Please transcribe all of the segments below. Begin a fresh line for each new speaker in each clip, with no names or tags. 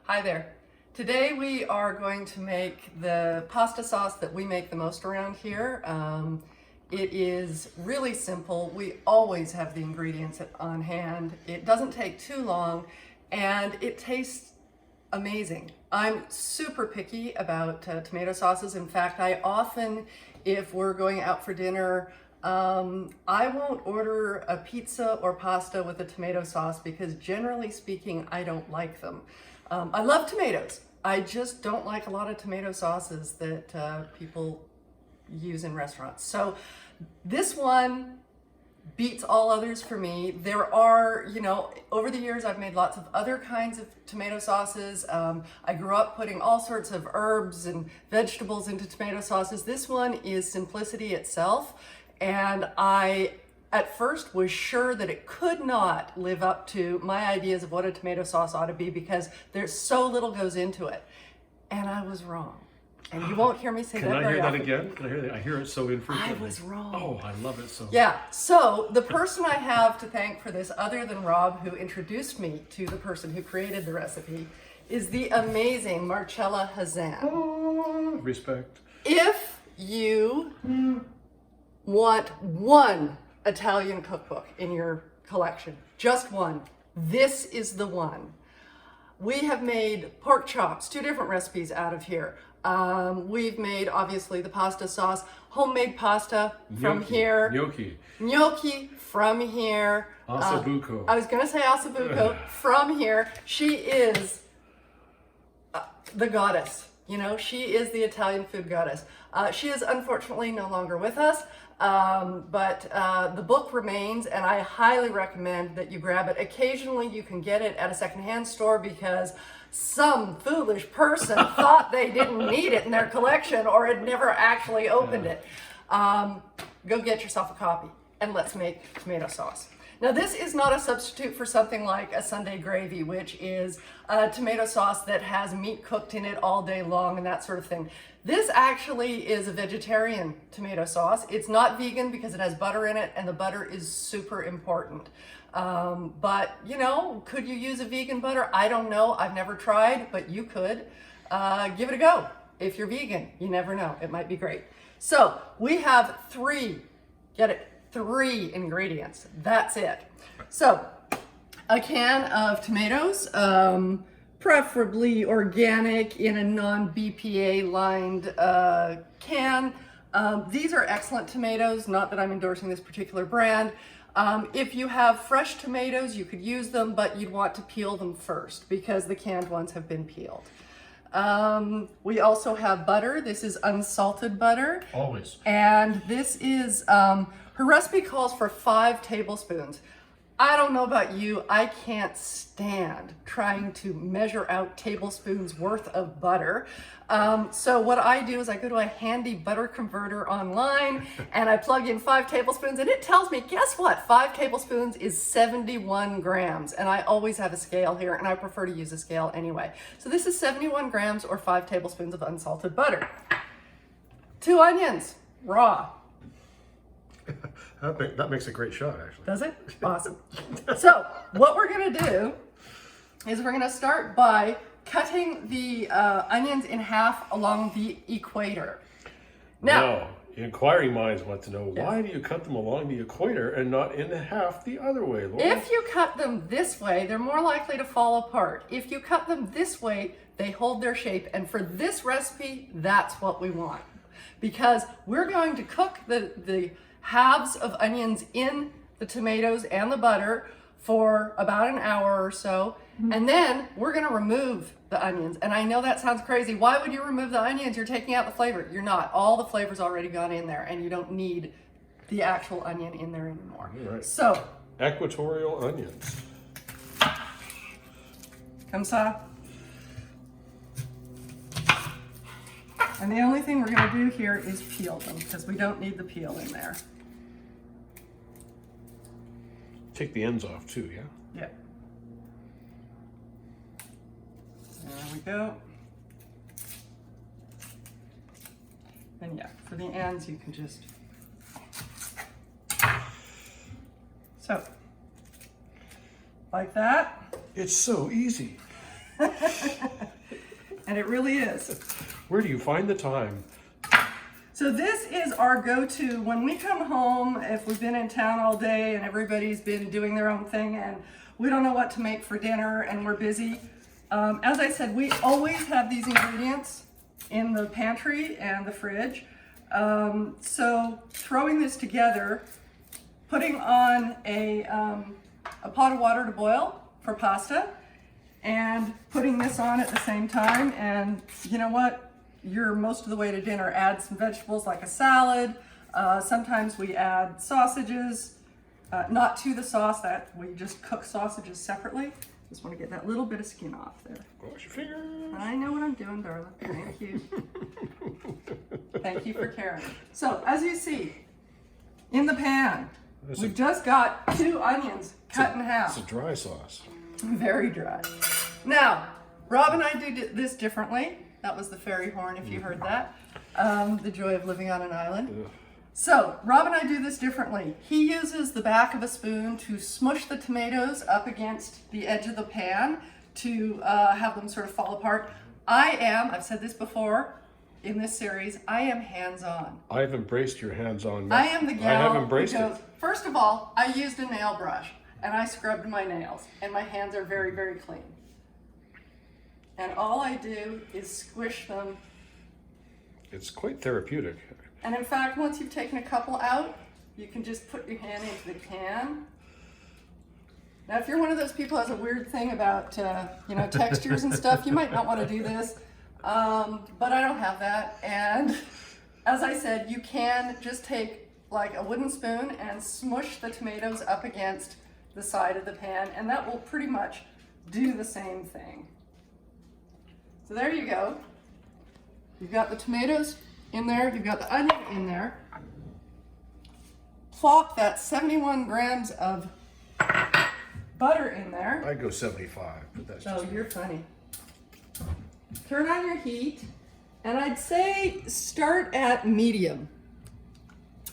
Hi there. Today we are going to make the pasta sauce that we make the most around here. It is really simple. We always have the ingredients on hand. It doesn't take too long and it tastes amazing. I'm super picky about tomato sauces. In fact, I often, if we're going out for dinner, I won't order a pizza or pasta with a tomato sauce because generally speaking, I don't like them. I love tomatoes. I just don't like a lot of tomato sauces that people use in restaurants. So this one beats all others for me. There are, over the years I've made lots of other kinds of tomato sauces. I grew up putting all sorts of herbs and vegetables into tomato sauces. This one is simplicity itself. And I, at first, was sure that it could not live up to my ideas of what a tomato sauce ought to be because there's so little goes into it. And I was wrong. And you won't hear me say that very often.
Can I hear that again? Can I hear that? I hear it so infrequently.
I was wrong.
Oh, I love it so.
Yeah, so the person I have to thank for this, other than Rob, who introduced me to the person who created the recipe, is the amazing Marcella Hazan.
Oh, respect.
If you want one Italian cookbook in your collection, just one, this is the one. We have made pork chops, 2 different recipes out of here. We've made, obviously, the pasta sauce, homemade pasta from here. Gnocchi from here.
Ossobuco.
I was going to say ossobuco from here. She is the goddess. She is the Italian food goddess. She is unfortunately no longer with us, but the book remains, and I highly recommend that you grab it. Occasionally you can get it at a secondhand store because some foolish person thought they didn't need it in their collection or had never actually opened it. Go get yourself a copy and let's make tomato sauce. Now, this is not a substitute for something like a Sunday gravy, which is a tomato sauce that has meat cooked in it all day long and that sort of thing. This actually is a vegetarian tomato sauce. It's not vegan because it has butter in it, and the butter is super important. But, could you use a vegan butter? I don't know. I've never tried, but you could. Give it a go. If you're vegan, you never know. It might be great. So we have 3 ingredients. That's it. So a can of tomatoes, preferably organic in a non-BPA lined can. These are excellent tomatoes, not that I'm endorsing this particular brand. If you have fresh tomatoes, you could use them, but you'd want to peel them first because the canned ones have been peeled. We also have butter. This is unsalted butter.
Always.
And this is, her recipe calls for 5 tablespoons. I don't know about you, I can't stand trying to measure out tablespoons worth of butter. So what I do is I go to a handy butter converter online and I plug in 5 tablespoons and it tells me, guess what? 5 tablespoons is 71 grams. And I always have a scale here and I prefer to use a scale anyway. So this is 71 grams or 5 tablespoons of unsalted butter. 2 onions, raw.
That makes a great shot, actually.
Does it? Awesome. So what we're going to do is we're going to start by cutting the onions in half along the equator.
Now, inquiring minds want to know, why do you cut them along the equator and not in half the other way, Laura?
If you cut them this way, they're more likely to fall apart. If you cut them this way, they hold their shape. And for this recipe, that's what we want. Because we're going to cook the halves of onions in the tomatoes and the butter for about an hour or so. And then we're going to remove the onions. And I know that sounds crazy. Why would you remove the onions? You're taking out the flavor. You're not. All the flavor's already gone in there and you don't need the actual onion in there anymore.
All right.
So,
equatorial onions.
Come ça. And the only thing we're going to do here is peel them because we don't need the peel in there.
Take the ends off too, yeah?
Yeah. There we go. And yeah, for the ends you can just... So, like that.
It's so easy.
And it really is.
Where do you find the time?
So this is our go-to when we come home, if we've been in town all day and everybody's been doing their own thing and we don't know what to make for dinner and we're busy. As I said, we always have these ingredients in the pantry and the fridge. So throwing this together, putting on a pot of water to boil for pasta, and putting this on at the same time, and you know what? You're most of the way to dinner. Add some vegetables like a salad. Sometimes we add sausages, not to the sauce, that we just cook sausages separately. Just want to get that little bit of skin off there.
Wash your fingers.
I know what I'm doing, darling. Thank you. Thank you for caring. So, as you see, in the pan, we've just got 2 onions cut in half.
It's a dry sauce.
Very dry. Now, Rob and I do this differently. That was the fairy horn, if you heard that. The joy of living on an island.
Ugh.
So, Rob and I do this differently. He uses the back of a spoon to smush the tomatoes up against the edge of the pan to have them sort of fall apart. I've said this before in this series, I am hands-on.
I've embraced your hands-on.
I am the gal.
I have embraced
who goes,
it.
First of all, I used a nail brush and I scrubbed my nails and my hands are very, very clean. And all I do is squish them.
It's quite therapeutic.
And in fact, once you've taken a couple out, you can just put your hand into the can. Now, if you're one of those people who has a weird thing about, textures and stuff, you might not want to do this. But I don't have that. And as I said, you can just take like a wooden spoon and smush the tomatoes up against the side of the pan, and that will pretty much do the same thing. So there you go. You've got the tomatoes in there, you've got the onion in there. Plop that 71 grams of butter in there.
I'd go 75, but that's just...
Oh, you're funny. Turn on your heat, and I'd say start at medium.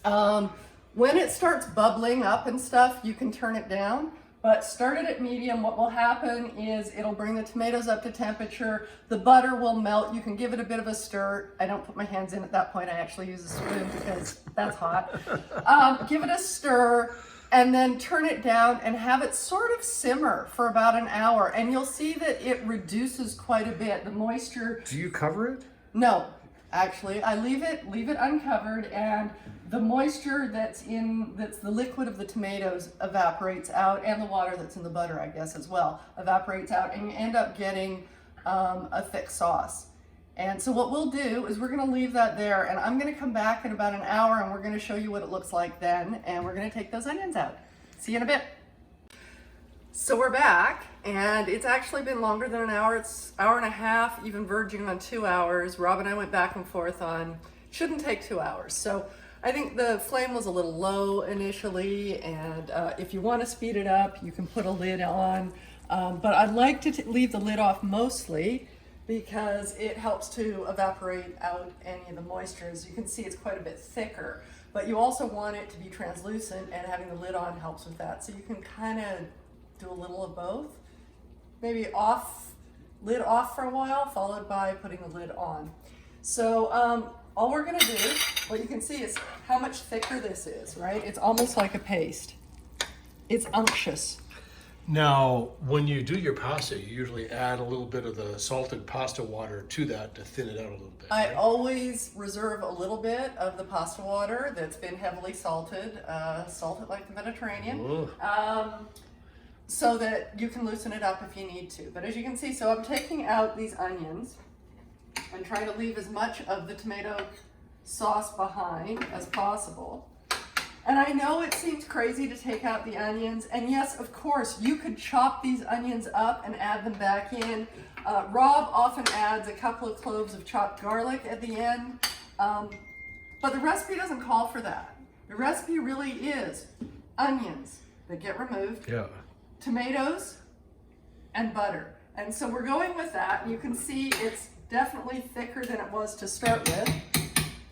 When it starts bubbling up and stuff, you can turn it down, but start it at medium. What will happen is it'll bring the tomatoes up to temperature. The butter will melt. You can give it a bit of a stir. I don't put my hands in at that point. I actually use a spoon because that's hot. Give it a stir, and then turn it down and have it sort of simmer for about an hour. And you'll see that it reduces quite a bit. The moisture.
Do you cover it?
No, actually, I leave it uncovered, and the moisture that's the liquid of the tomatoes evaporates out, and the water that's in the butter, I guess, as well, evaporates out, and you end up getting a thick sauce. And so what we'll do is we're going to leave that there, and I'm going to come back in about an hour, and we're going to show you what it looks like then, and we're going to take those onions out. See you in a bit. So we're back, and it's actually been longer than an hour. It's an hour and a half, even verging on 2 hours. Rob and I went back and forth on, shouldn't take 2 hours. So I think the flame was a little low initially, and if you want to speed it up, you can put a lid on. But I like to leave the lid off mostly because it helps to evaporate out any of the moisture. As you can see, it's quite a bit thicker, but you also want it to be translucent, and having the lid on helps with that. So you can kind of do a little of both. Maybe lid off for a while, followed by putting the lid on. So all we're gonna do, what you can see is how much thicker this is, right? It's almost like a paste. It's unctuous.
Now, when you do your pasta, you usually add a little bit of the salted pasta water to that to thin it out a little bit.
I
right?
always reserve a little bit of the pasta water that's been heavily salted, salted like the Mediterranean, so that you can loosen it up if you need to. But as you can see, so I'm taking out these onions and trying to leave as much of the tomato sauce behind as possible. And I know it seems crazy to take out the onions, and yes, of course, you could chop these onions up and add them back in. Rob often adds a couple of cloves of chopped garlic at the end, but the recipe doesn't call for that. The recipe really is onions that get removed,
Yeah.
tomatoes, and butter. And so we're going with that. You can see it's definitely thicker than it was to start with.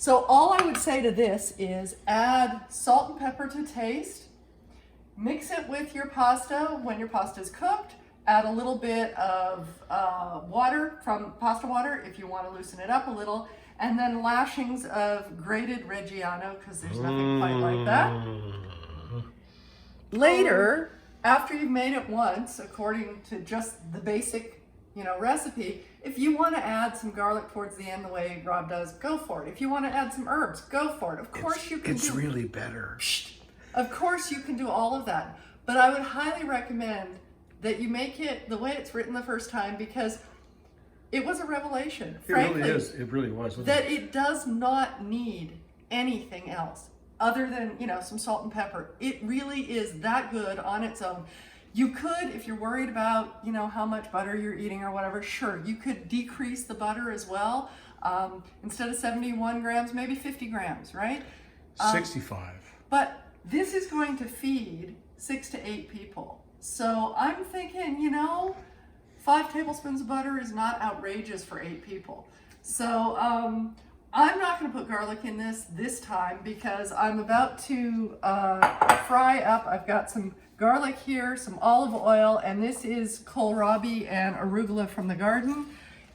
So all I would say to this is add salt and pepper to taste, mix it with your pasta when your pasta is cooked, add a little bit of water from pasta water if you want to loosen it up a little, and then lashings of grated Reggiano, because there's nothing quite like that. Later, after you've made it once, according to just the basic, recipe, if you want to add some garlic towards the end the way Rob does, go for it. If you want to add some herbs, go for it. Of course you can
It's really better.
Of course you can do all of that. But I would highly recommend that you make it the way it's written the first time, because it was a revelation, frankly.
It really is. It really was.
That it does not need anything else other than, some salt and pepper. It really is that good on its own. You could, if you're worried about, how much butter you're eating or whatever, sure, you could decrease the butter as well. Instead of 71 grams, maybe 50 grams, right?
65.
But this is going to feed 6 to 8 people. So I'm thinking, 5 tablespoons of butter is not outrageous for 8 people. So I'm not going to put garlic in this time, because I'm about to fry up. I've got some garlic here, some olive oil, and this is kohlrabi and arugula from the garden.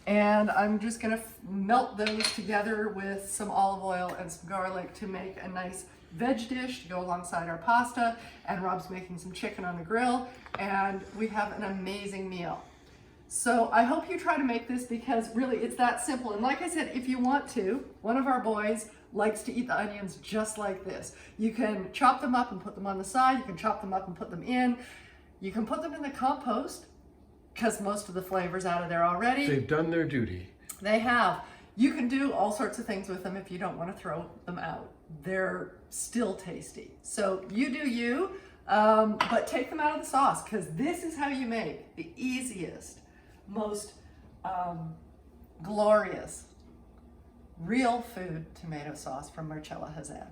And I'm just going to melt those together with some olive oil and some garlic to make a nice veg dish to go alongside our pasta. And Rob's making some chicken on the grill, and we have an amazing meal. So I hope you try to make this, because really it's that simple. And like I said, if you want to, one of our boys likes to eat the onions just like this. You can chop them up and put them on the side. You can chop them up and put them in. You can put them in the compost, because most of the flavor's out of there already.
They've done their duty.
They have. You can do all sorts of things with them if you don't want to throw them out. They're still tasty. So you do you, but take them out of the sauce, because this is how you make the easiest, most glorious real food tomato sauce from Marcella Hazan.